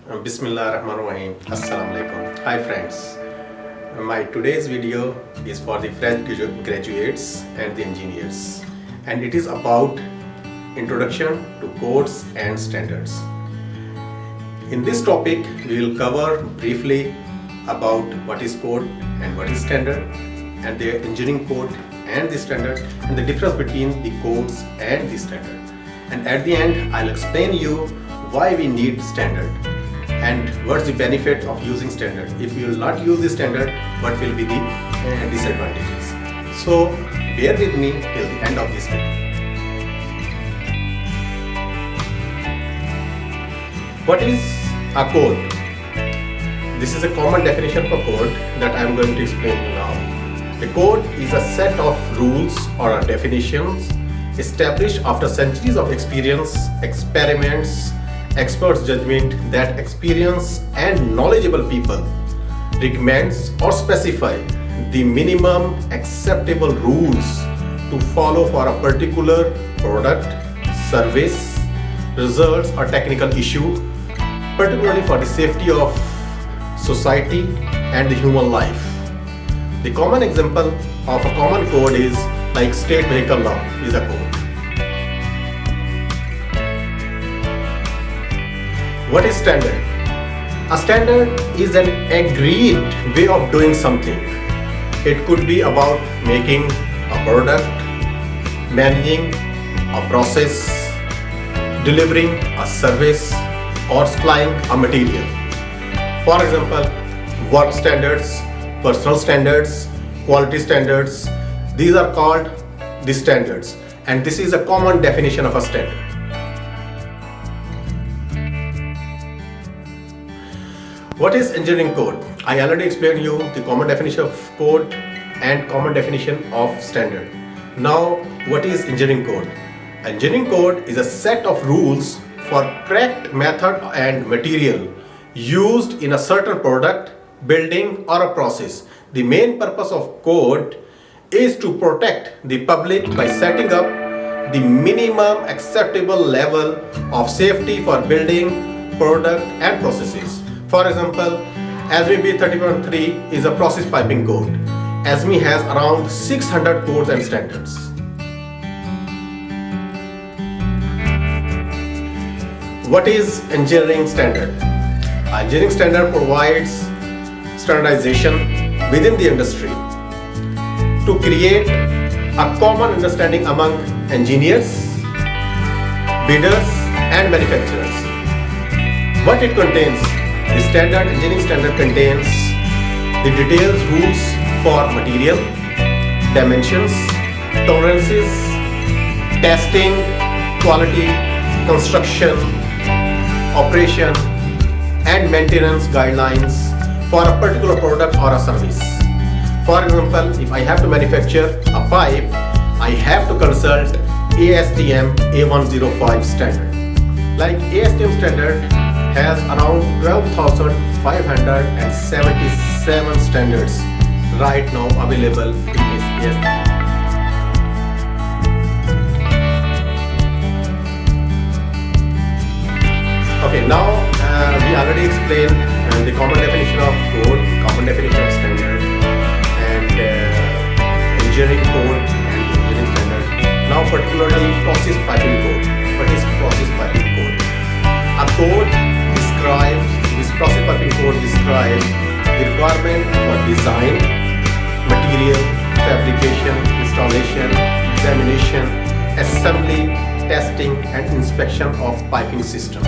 Bismillah Rahman Rahim. Assalamu alaikum. Hi friends. My today's video is for the fresh graduates and the engineers, and it is about introduction to codes and standards. In this topic we will cover briefly about what is code and what is standard, and the engineering code and the standard, and the difference between the codes and the standard. And at the end I'll explain you why we need standard and what's the benefit of using standard. If you will not use the standard, what will be the disadvantages? So bear with me till the end of this video. What is a code? This is a common definition for code that I am going to explain you now. A code is a set of rules or definitions established after centuries of experience, experiments, experts' judgment that experienced and knowledgeable people recommends or specify the minimum acceptable rules to follow for a particular product, service, results or technical issue, particularly for the safety of society and the human life. The common example of a common code is like state vehicle law is a code. What is standard? A standard is an agreed way of doing something. It could be about making a product, managing a process, delivering a service, or supplying a material. For example, work standards, personal standards, quality standards, these are called the standards, and this is a common definition of a standard. What is engineering code? I already explained you the common definition of code and common definition of standard. Now, what is engineering code? Engineering code is a set of rules for correct method and material used in a certain product, building or a process. The main purpose of code is to protect the public by setting up the minimum acceptable level of safety for building, product and processes. For example, ASME B30.3 is a process piping code. ASME has around 600 codes and standards. What is engineering standard? Engineering standard provides standardization within the industry to create a common understanding among engineers, bidders and manufacturers. What it contains? The standard engineering standard contains the detailed rules for material, dimensions, tolerances, testing, quality, construction, operation and maintenance guidelines for a particular product or a service. For example, if I have to manufacture a pipe, I have to consult ASTM A105 standard. Like ASTM standard has around 12,577 standards right now available in ASTM. Okay, now we already explained the common definition of code, common definition of standard, and engineering code and engineering standard. Now particularly process piping code. What is process piping code? A code describes, this process piping code describes the requirement for design, material, fabrication, installation, examination, assembly, testing and inspection of piping system.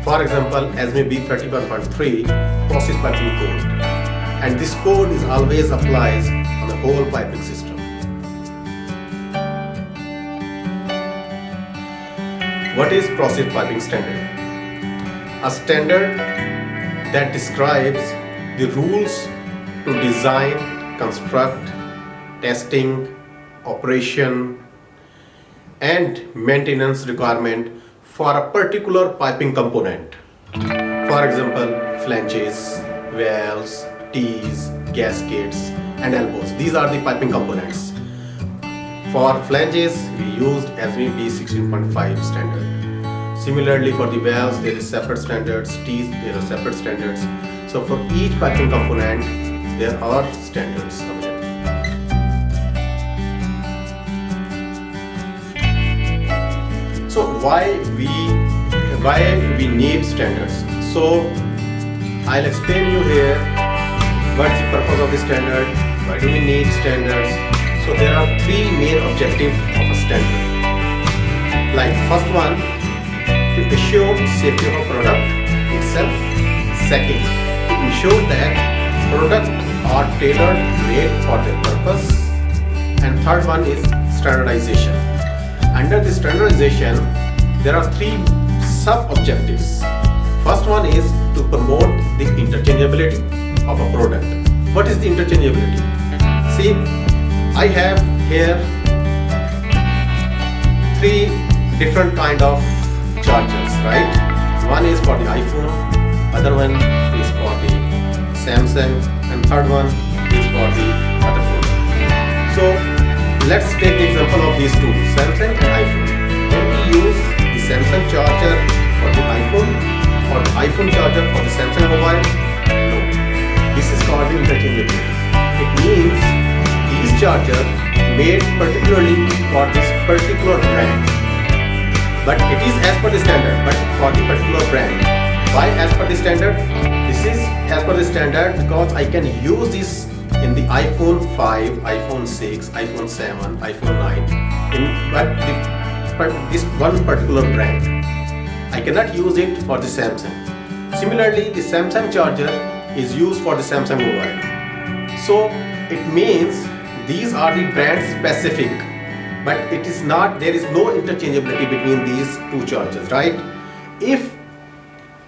For example, ASME B30.3 process piping code, and this code is always applies on the whole piping system. What is process piping standard? A standard that describes the rules to design, construct, testing, operation and maintenance requirement for a particular piping component. For example, flanges, valves, T's, gaskets and elbows. These are the piping components. For flanges, we used ASME B16.5 standard. Similarly, for the valves, there is separate standards. Teeth, there are separate standards. So for each piping component, there are standards available. So why we need standards? So I'll explain you here what's the purpose of the standard, why do we need standards. So there are three main objectives of a standard. Like first one, to ensure safety of a product itself. Second, to ensure that products are tailored made for their purpose. And third one is standardization. Under the standardization, there are three sub-objectives. First one is to promote the interchangeability of a product. What is the interchangeability? See, I have here three different kind of chargers, right? One is for the iPhone, other one is for the Samsung, and third one is for the other product. So let's take the example of these two, Samsung and iPhone. Can we use the Samsung charger for the iPhone or the iPhone charger for the Samsung mobile? No. This is called the interchangeability. It means these chargers made particularly for this particular brand. But it is as per the standard, but for the particular brand. Why as per the standard? This is as per the standard because I can use this in the iPhone 5, iPhone 6, iPhone 7, iPhone 9, but this one particular brand. I cannot use it for the Samsung. Similarly, the Samsung charger is used for the Samsung mobile. So it means these are the brand specific, but it is not, there is no interchangeability between these two chargers, right? If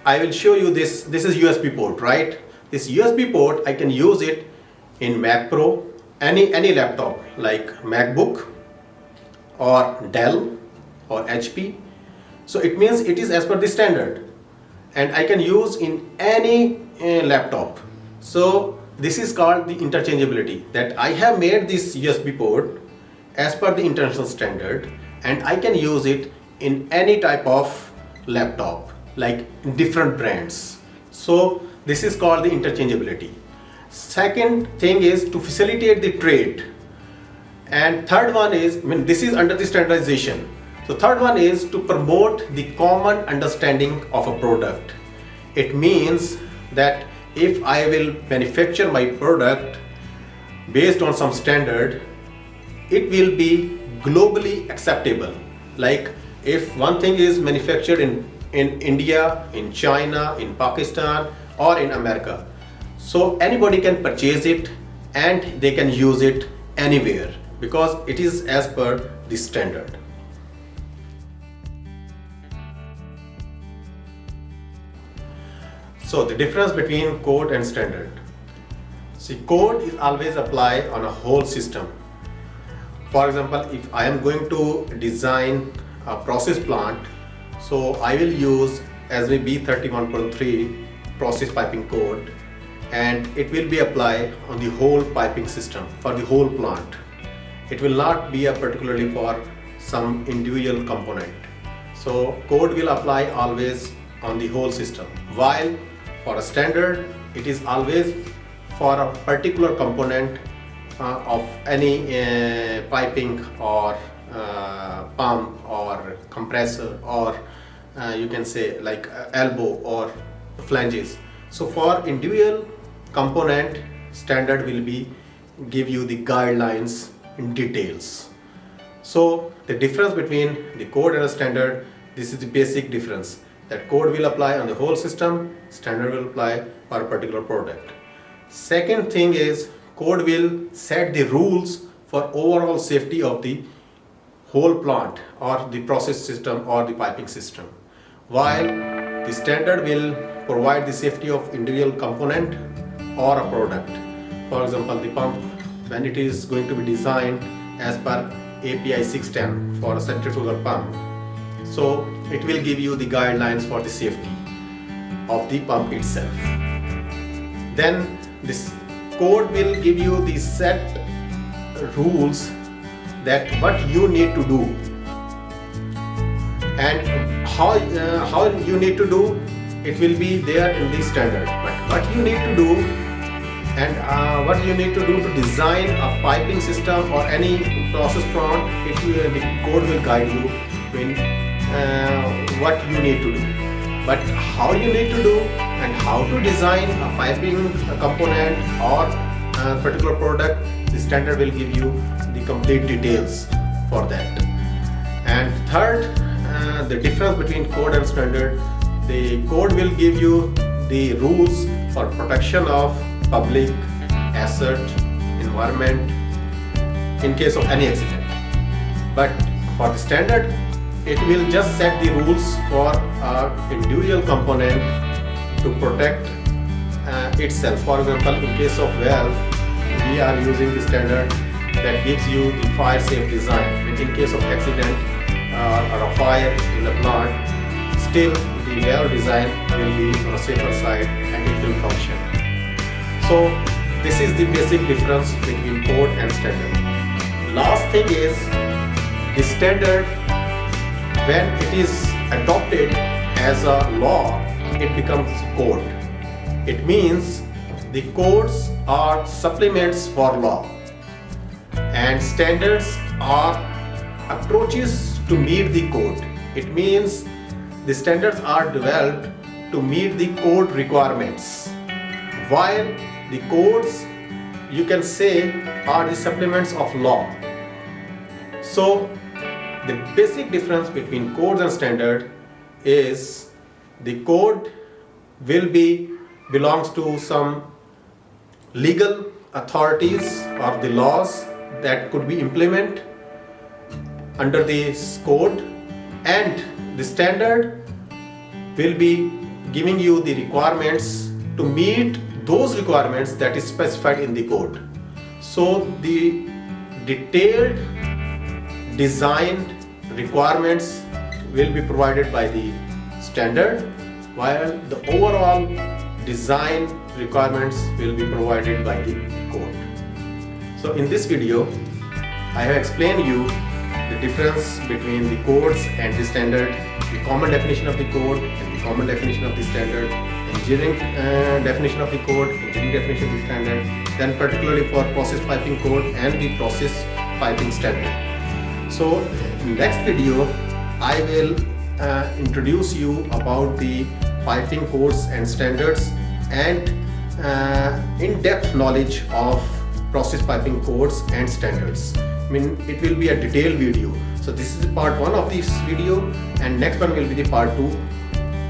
I will show you this is USB port, right? This USB port, I can use it in Mac Pro, any laptop like MacBook or Dell or HP. So it means it is as per the standard and I can use in any laptop. So this is called the interchangeability, that I have made this USB port as per the international standard and I can use it in any type of laptop like different brands. So this is called the interchangeability. Second thing is to facilitate the trade, and third one is, this is under the standardization. So third one is to promote the common understanding of a product. It means that if I will manufacture my product based on some standard, it will be globally acceptable. Like if one thing is manufactured in India, in China, in Pakistan or in America, so anybody can purchase it and they can use it anywhere because it is as per the standard. So the difference between code and standard. See, code is always applied on a whole system. For example, if I am going to design a process plant, so I will use ASME B31.3 process piping code and it will be applied on the whole piping system for the whole plant. It will not be particularly for some individual component. So code will apply always on the whole system, while for a standard it is always for a particular component of any piping or pump or compressor or you can say like elbow or flanges. So for individual component, standard will be give you the guidelines in details. So the difference between the code and a standard, this is the basic difference, that code will apply on the whole system, standard will apply for a particular product. Second thing is code will set the rules for overall safety of the whole plant or the process system or the piping system, while the standard will provide the safety of individual component or a product. For example, the pump, when it is going to be designed as per API 610 for a centrifugal pump, so it will give you the guidelines for the safety of the pump itself. Then this code will give you the set rules that what you need to do and how you need to do, it will be there in the standard. But what you need to do and what you need to do to design a piping system or any process plant, the code will guide you in what you need to do. But how you need to do and how to design a piping component or a particular product, the standard will give you the complete details for that. And third, the difference between code and standard, the code will give you the rules for protection of public, asset, environment in case of any accident. But for the standard, it will just set the rules for an individual component to protect itself. For example, in case of valve, we are using the standard that gives you the fire safe design. In case of accident or a fire in the plant, still the valve design will be on a safer side and it will function. So this is the basic difference between code and standard. Last thing is, the standard, when it is adopted as a law, it becomes code. It means the codes are supplements for law, and standards are approaches to meet the code. It means the standards are developed to meet the code requirements, while the codes, you can say, are the supplements of law. So the basic difference between codes and standard is the code belongs to some legal authorities or the laws that could be implemented under this code, and the standard will be giving you the requirements to meet those requirements that is specified in the code. So the detailed designed requirements will be provided by the standard, while the overall design requirements will be provided by the code. So in this video, I have explained you the difference between the codes and the standard, the common definition of the code and the common definition of the standard, engineering definition of the code, engineering definition of the standard, then particularly for process piping code and the process piping standard. So in next video, I will introduce you about the piping codes and standards and in-depth knowledge of process piping codes and standards. I mean, it will be a detailed video. So this is the part 1 of this video, and next one will be the part 2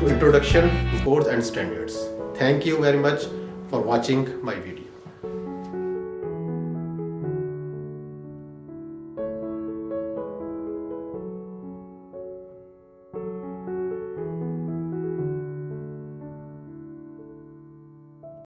to introduction to codes and standards. Thank you very much for watching my video.